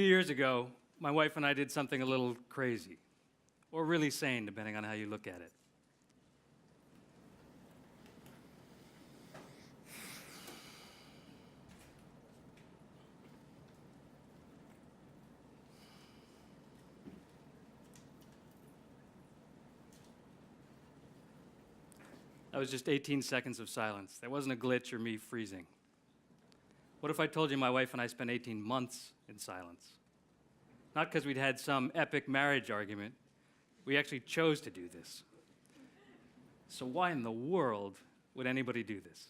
years ago, my wife and I did something a little crazy, or really sane, depending on how you look at it. That was just 18 seconds of silence. That wasn't a glitch or me freezing. What if I told you my wife and I spent 18 months in silence? Not because we'd had some epic marriage argument. We actually chose to do this. So why in the world would anybody do this?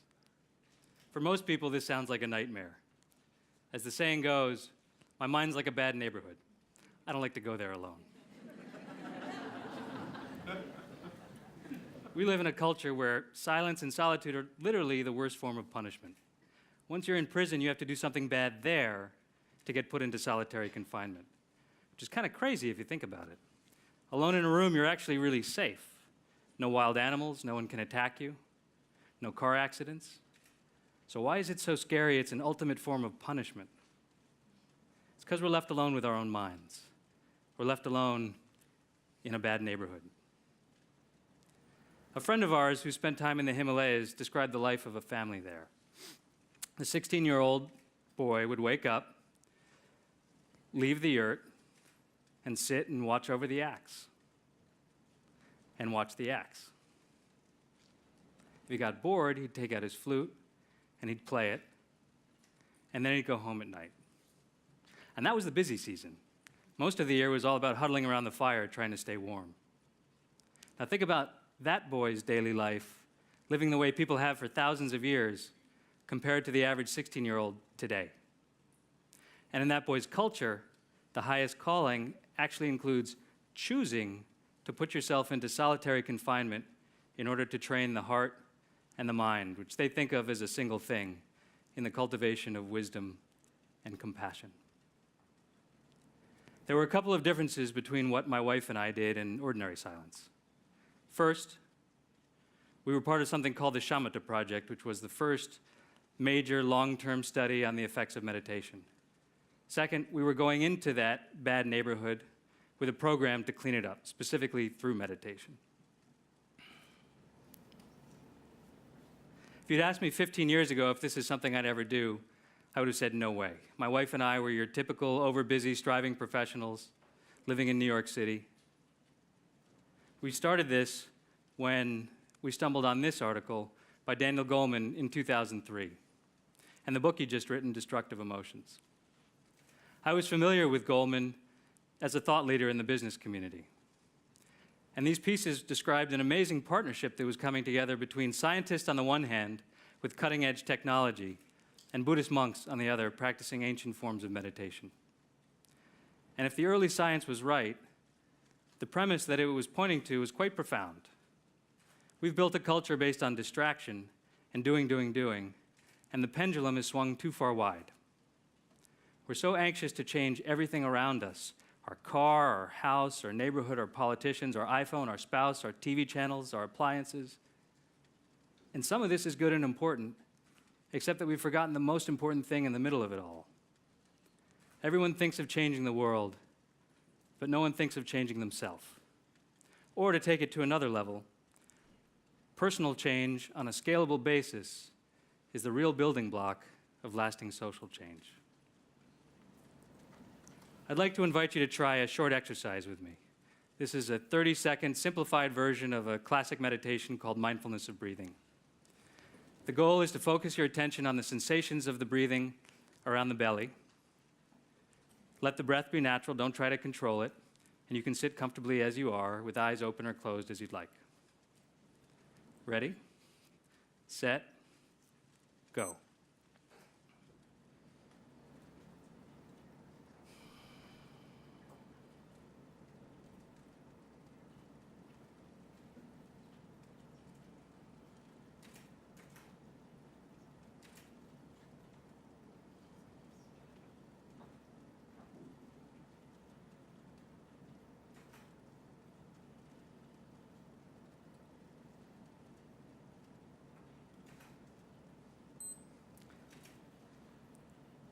For most people, this sounds like a nightmare. As the saying goes, my mind's like a bad neighborhood. I don't like to go there alone. We live in a culture where silence and solitude are literally the worst form of punishment. Once you're in prison, you have to do something bad there to get put into solitary confinement, which is kind of crazy if you think about it. Alone in a room, you're actually really safe. No wild animals, no one can attack you, no car accidents. So why is it so scary? It's an ultimate form of punishment. It's because we're left alone with our own minds. We're left alone in a bad neighborhood. A friend of ours who spent time in the Himalayas described the life of a family there. The 16-year-old boy would wake up, leave the yurt, and sit and watch over the axe. And watch the axe. If he got bored, he'd take out his flute and he'd play it, and then he'd go home at night. And that was the busy season. Most of the year was all about huddling around the fire trying to stay warm. Now think about that boy's daily life, living the way people have for thousands of years, compared to the average 16-year-old today. And in that boy's culture, the highest calling actually includes choosing to put yourself into solitary confinement in order to train the heart and the mind, which they think of as a single thing, in the cultivation of wisdom and compassion. There were a couple of differences between what my wife and I did and ordinary silence. First, we were part of something called the Shamatha Project, which was the first major long-term study on the effects of meditation. Second, we were going into that bad neighborhood with a program to clean it up, specifically through meditation. If you'd asked me 15 years ago if this is something I'd ever do, I would have said no way. My wife and I were your typical overbusy, striving professionals living in New York City. We started this when we stumbled on this article by Daniel Goleman in 2003, and the book he'd just written, Destructive Emotions. I was familiar with Goleman as a thought leader in the business community. And these pieces described an amazing partnership that was coming together between scientists on the one hand, with cutting-edge technology, and Buddhist monks on the other, practicing ancient forms of meditation. And if the early science was right, the premise that it was pointing to was quite profound. We've built a culture based on distraction and doing, and the pendulum is swung too far wide. We're so anxious to change everything around us, our car, our house, our neighborhood, our politicians, our iPhone, our spouse, our TV channels, our appliances. And some of this is good and important, except that we've forgotten the most important thing in the middle of it all. Everyone thinks of changing the world, but no one thinks of changing themselves. Or to take it to another level, personal change on a scalable basis is the real building block of lasting social change. I'd like to invite you to try a short exercise with me. This is a 30-second simplified version of a classic meditation called mindfulness of breathing. The goal is to focus your attention on the sensations of the breathing around the belly. Let the breath be natural, don't try to control it, and you can sit comfortably as you are, with eyes open or closed as you'd like. Ready, set, go.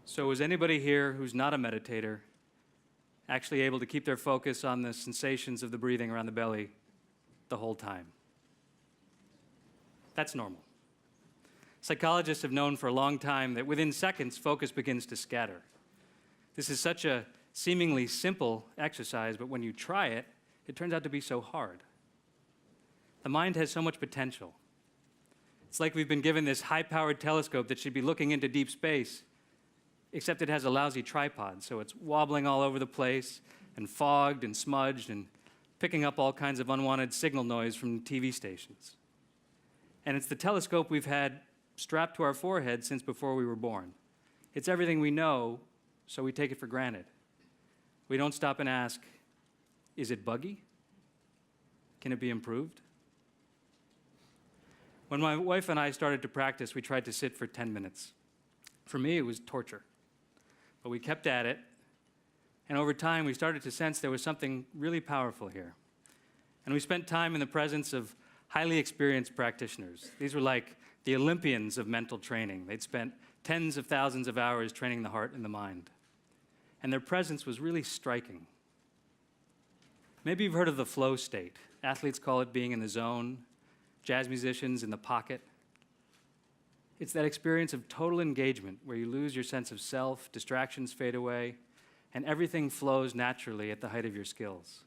So is anybody here who's not a meditator actually able to keep their focus on the sensations of the breathing around the belly the whole time. That's normal. Psychologists have known for a long time that within seconds, focus begins to scatter. This is such a seemingly simple exercise, but when you try it, it turns out to be so hard. The mind has so much potential. It's like we've been given this high-powered telescope that should be looking into deep space, except it has a lousy tripod, so it's wobbling all over the place and fogged and smudged and picking up all kinds of unwanted signal noise from TV stations. And it's the telescope we've had strapped to our forehead since before we were born. It's everything we know, so we take it for granted. We don't stop and ask, is it buggy? Can it be improved? When my wife and I started to practice, we tried to sit for 10 minutes. For me, it was torture. But we kept at it, and over time, we started to sense there was something really powerful here. And we spent time in the presence of highly experienced practitioners. These were like the Olympians of mental training. They'd spent tens of thousands of hours training the heart and the mind. And their presence was really striking. Maybe you've heard of the flow state. Athletes call it being in the zone, jazz musicians in the pocket. It's that experience of total engagement where you lose your sense of self, distractions fade away, and everything flows naturally at the height of your skills.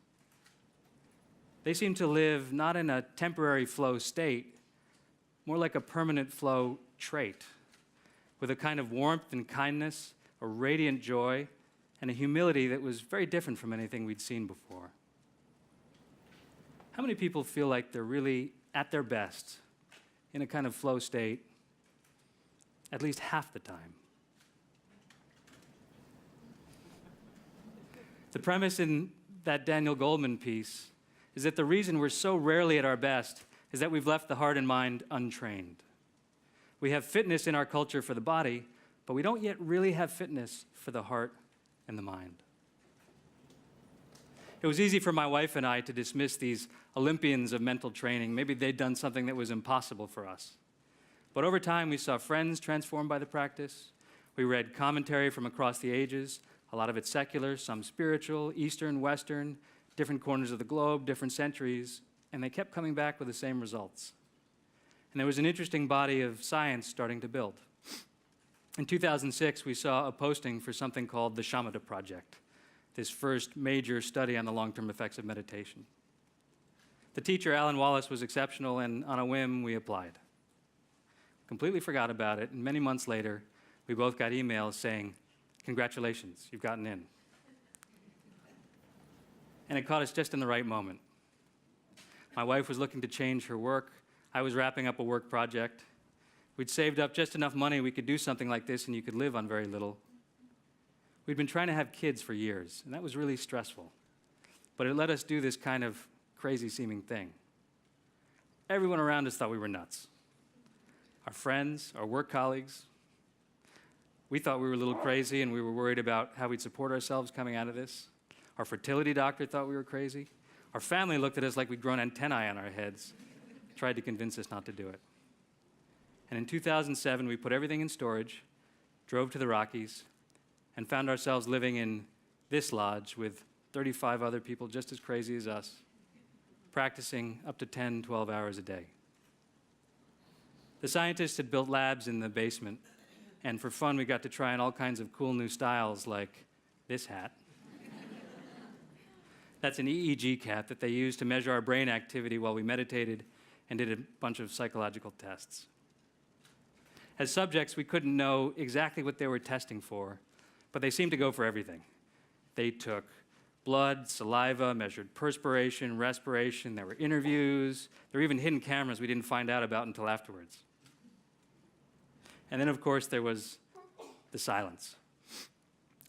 They seem to live not in a temporary flow state, more like a permanent flow trait, with a kind of warmth and kindness, a radiant joy, and a humility that was very different from anything we'd seen before. How many people feel like they're really at their best in a kind of flow state at least half the time? The premise in that Daniel Goleman piece is that the reason we're so rarely at our best is that we've left the heart and mind untrained. We have fitness in our culture for the body, but we don't yet really have fitness for the heart and the mind. It was easy for my wife and I to dismiss these Olympians of mental training. Maybe they'd done something that was impossible for us. But over time, we saw friends transformed by the practice. We read commentary from across the ages, a lot of it secular, some spiritual, Eastern, Western, different corners of the globe, different centuries, and they kept coming back with the same results. And there was an interesting body of science starting to build. In 2006, we saw a posting for something called the Shamatha Project, this first major study on the long-term effects of meditation. The teacher, Alan Wallace, was exceptional, and on a whim, we applied. Completely forgot about it, and many months later, we both got emails saying, "Congratulations, you've gotten in." And it caught us just in the right moment. My wife was looking to change her work. I was wrapping up a work project. We'd saved up just enough money we could do something like this, and you could live on very little. We'd been trying to have kids for years, and that was really stressful. But it let us do this kind of crazy-seeming thing. Everyone around us thought we were nuts. Our friends, our work colleagues. We thought we were a little crazy, and we were worried about how we'd support ourselves coming out of this. Our fertility doctor thought we were crazy. Our family looked at us like we'd grown antennae on our heads, tried to convince us not to do it. And in 2007, we put everything in storage, drove to the Rockies, and found ourselves living in this lodge with 35 other people just as crazy as us, practicing up to 10, 12 hours a day. The scientists had built labs in the basement, and for fun, we got to try on all kinds of cool new styles like this hat. That's an EEG cap that they used to measure our brain activity while we meditated and did a bunch of psychological tests. As subjects, we couldn't know exactly what they were testing for, but they seemed to go for everything. They took blood, saliva, measured perspiration, respiration. There were interviews. There were even hidden cameras we didn't find out about until afterwards. And then, of course, there was the silence.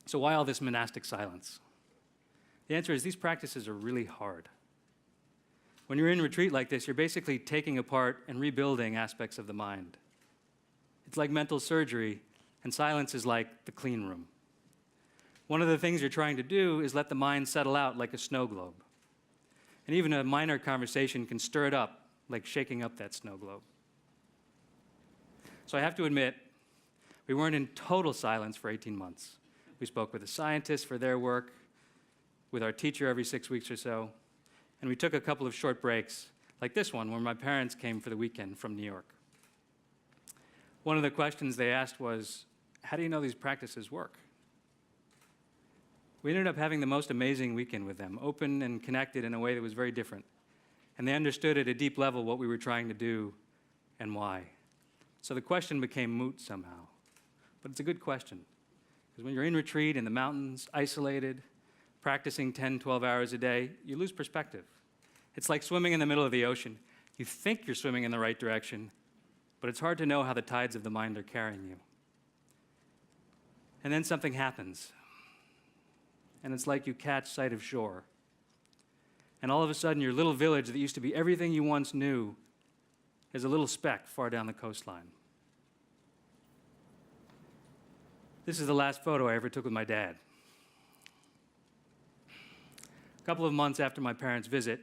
So why all this monastic silence? The answer is these practices are really hard. When you're in retreat like this, you're basically taking apart and rebuilding aspects of the mind. It's like mental surgery, and silence is like the clean room. One of the things you're trying to do is let the mind settle out like a snow globe. And even a minor conversation can stir it up, like shaking up that snow globe. So I have to admit, we weren't in total silence for 18 months. We spoke with the scientists for their work, with our teacher every 6 weeks or so, and we took a couple of short breaks, like this one, where my parents came for the weekend from New York. One of the questions they asked was, how do you know these practices work? We ended up having the most amazing weekend with them, open and connected in a way that was very different. And they understood at a deep level what we were trying to do and why. So the question became moot somehow. But it's a good question. Because when you're in retreat in the mountains, isolated, practicing 10, 12 hours a day, you lose perspective. It's like swimming in the middle of the ocean. You think you're swimming in the right direction, but it's hard to know how the tides of the mind are carrying you. And then something happens. And it's like you catch sight of shore. And all of a sudden, your little village that used to be everything you once knew is a little speck far down the coastline. This is the last photo I ever took with my dad. A couple of months after my parents' visit,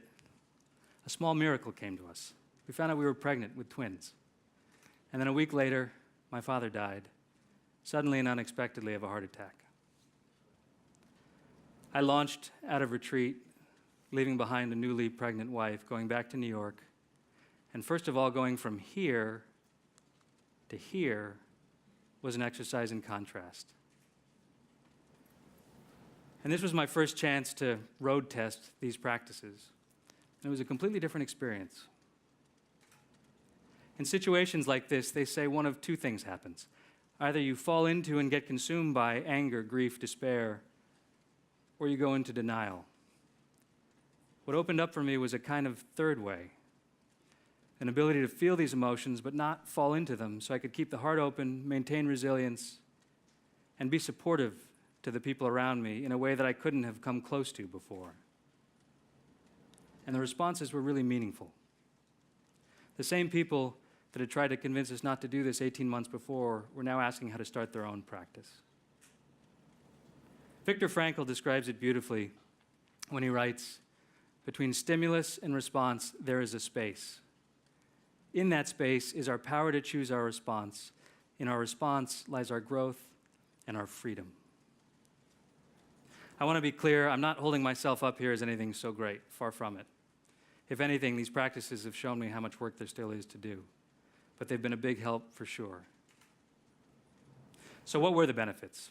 a small miracle came to us. We found out we were pregnant with twins. And then a week later, my father died, suddenly and unexpectedly of a heart attack. I launched out of retreat, leaving behind a newly pregnant wife, going back to New York, and first of all, going from here to here was an exercise in contrast. And this was my first chance to road test these practices. And it was a completely different experience. In situations like this, they say one of two things happens. Either you fall into and get consumed by anger, grief, despair, or you go into denial. What opened up for me was a kind of third way, an ability to feel these emotions but not fall into them so I could keep the heart open, maintain resilience, and be supportive to the people around me in a way that I couldn't have come close to before. And the responses were really meaningful. The same people that had tried to convince us not to do this 18 months before were now asking how to start their own practice. Viktor Frankl describes it beautifully when he writes, "Between stimulus and response, there is a space. In that space is our power to choose our response. In our response lies our growth and our freedom." I want to be clear, I'm not holding myself up here as anything so great, far from it. If anything, these practices have shown me how much work there still is to do, but they've been a big help for sure. So what were the benefits?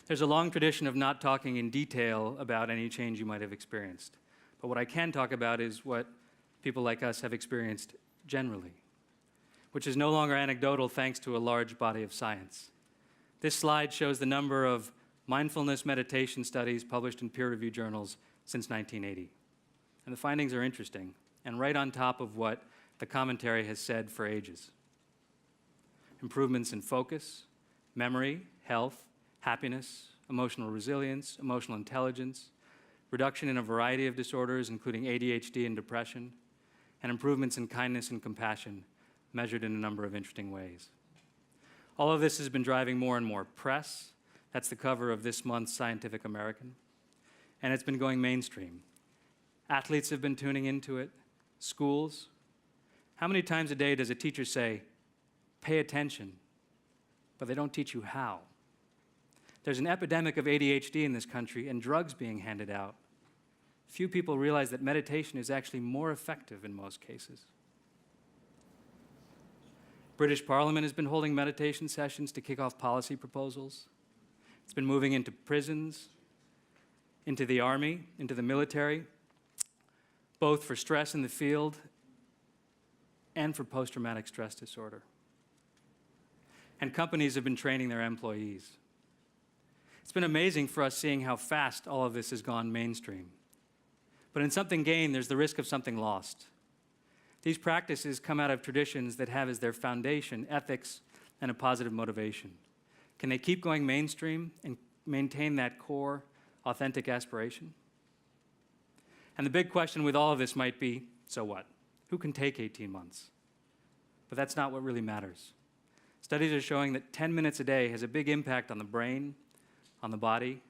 There's a long tradition of not talking in detail about any change you might have experienced, but what I can talk about is what people like us have experienced generally, which is no longer anecdotal thanks to a large body of science. This slide shows the number of mindfulness meditation studies published in peer-reviewed journals since 1980. And the findings are interesting, and right on top of what the commentary has said for ages. Improvements in focus, memory, health, happiness, emotional resilience, emotional intelligence, reduction in a variety of disorders, including ADHD and depression, and improvements in kindness and compassion, measured in a number of interesting ways. All of this has been driving more and more press. That's the cover of this month's Scientific American. And it's been going mainstream. Athletes have been tuning into it, schools. How many times a day does a teacher say, "Pay attention," but they don't teach you how? There's an epidemic of ADHD in this country and drugs being handed out. Few people realize that meditation is actually more effective in most cases. British Parliament has been holding meditation sessions to kick off policy proposals. It's been moving into prisons, into the army, into the military, both for stress in the field and for post-traumatic stress disorder. And companies have been training their employees. It's been amazing for us seeing how fast all of this has gone mainstream. But in something gained, there's the risk of something lost. These practices come out of traditions that have as their foundation ethics and a positive motivation. Can they keep going mainstream and maintain that core, authentic aspiration? And the big question with all of this might be, so what? Who can take 18 months? But that's not what really matters. Studies are showing that 10 minutes a day has a big impact on the brain, on the body,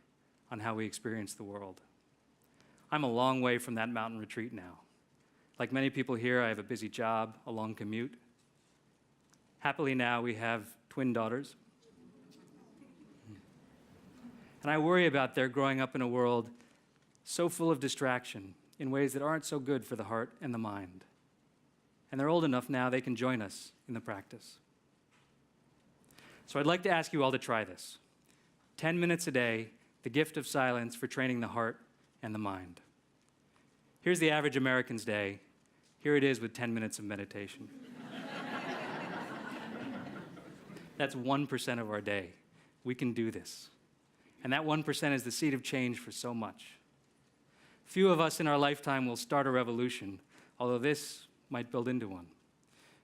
on how we experience the world. I'm a long way from that mountain retreat now. Like many people here, I have a busy job, a long commute. Happily now, we have twin daughters. And And I worry about their growing up in a world so full of distraction in ways that aren't so good for the heart and the mind. And they're old enough now they can join us in the practice. So I'd like to ask you all to try this. 10 minutes a day, the gift of silence for training the heart and the mind. Here's the average American's day. Here it is with 10 minutes of meditation. That's 1% of our day. We can do this. And that 1% is the seed of change for so much. Few of us in our lifetime will start a revolution, although this might build into one.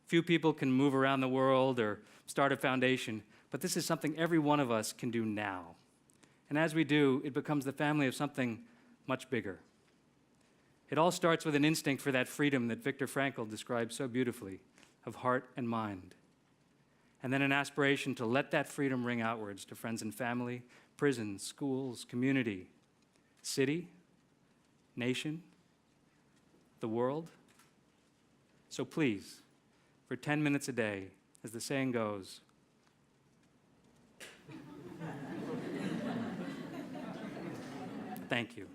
Few people can move around the world or start a foundation, but this is something every one of us can do now. And as we do, it becomes the family of something much bigger. It all starts with an instinct for that freedom that Viktor Frankl described so beautifully, of heart and mind. And then an aspiration to let that freedom ring outwards to friends and family, prisons, schools, community, city, nation, the world. So please, for 10 minutes a day, as the saying goes, thank you.